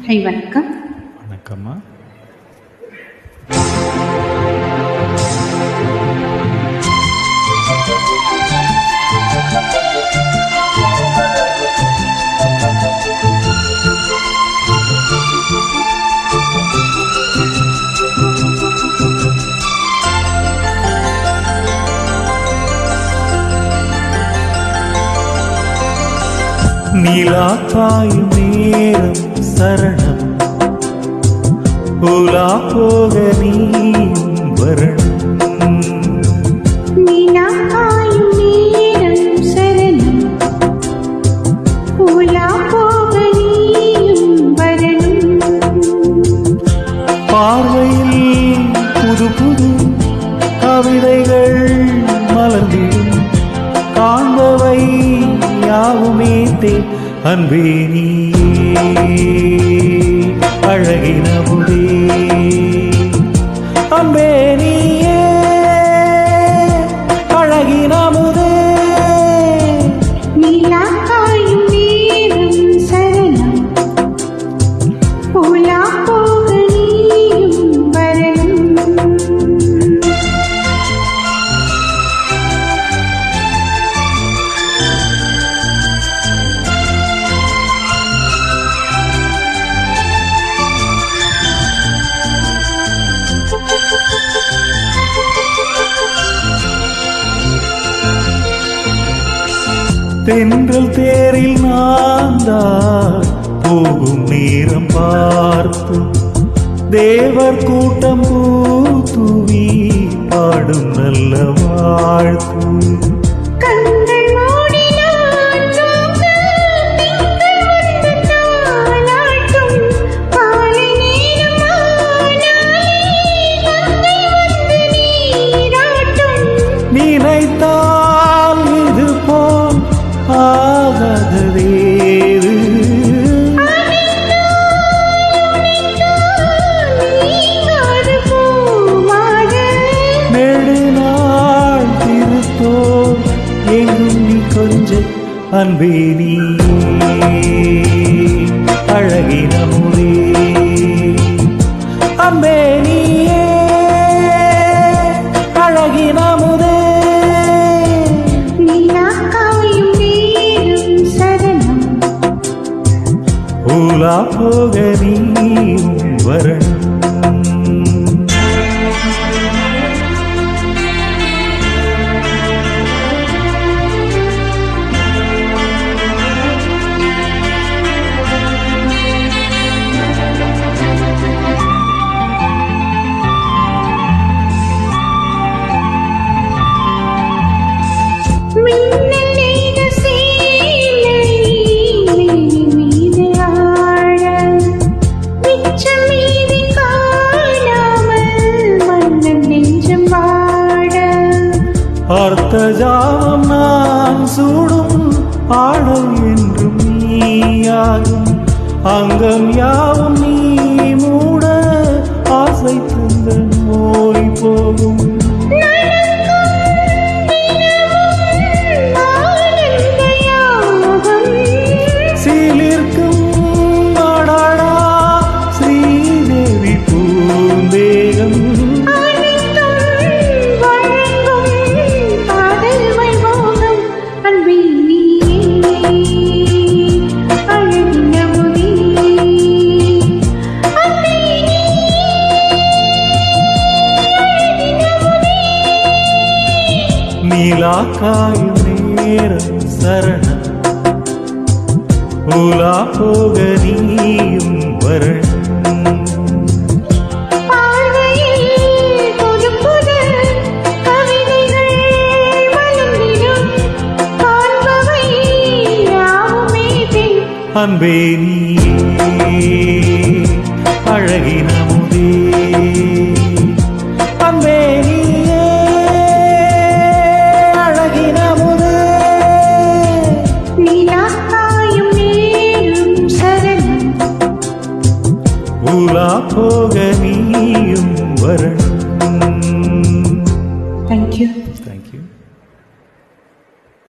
High வணக்கம். வணக்கம்மா. நிலா காயும் நேரம் சரணம், உலா போக நீயும் வரணும். நிலா காயும் நேரம் சரணம், உலா போக நீயும் வரணும். பார்வையில் புது புது கவிதைகள் மலர்ந்திடும், காண்பவை யாவுமே தேன் அன்பே நீயே அழகின முதே, அன்பே நீயே அழகின முதே. நிலா காயும் நேரம் சரணம், உலா போக நீயும் வரணும். தென்றல் தேரில் நான்தான் போகும் நேரம் பார்த்து, தேவர் கூட்டம் பூத்துவி பாடும் நல்ல வாழ்த்து. கண்கள் மூடினான் தூங்க, திங்கள் வந்து தாலாட்டும். காலை நேரம் ஆனாலே கங்கை வந்து நீராட்டும். நினைத்தால் இது போல் ஆகாததேது, நீங்காது பூவாக. நெடுநாள் திருத்தோ எங்கும் நீ கொஞ்சம் அன்பே நீயே அழகின முதே, அன்பே நீயே அழகின முதே. நிலா காயும் நேரம் சரணம், உலா போக நீயும் வரணும். மின்னல் நெய்த சேலை மீது ஆழ, மிச்சம் மீதி காணாமல் மன்னன் நெஞ்சம் வாட. அர்த்த ஜாமம் நான் சூடும் ஆடல் என்றும் நீயாகும், அங்கம் யாவும் நீ மூட ஆசை தந்த நோய் போகும். சீலிர்க்கும் அடடா ஸ்ரீதேவி பூந்தேகம், நீலா காயும் நேரம் சரணம், உலா போக நீயும் வரணும். அன்பே நீயே அழகின முதே, அன்பே நீயே அழகின முதே. நிலா காயும் நேரம் சரணம், உலா போக நீயும் வரணும்.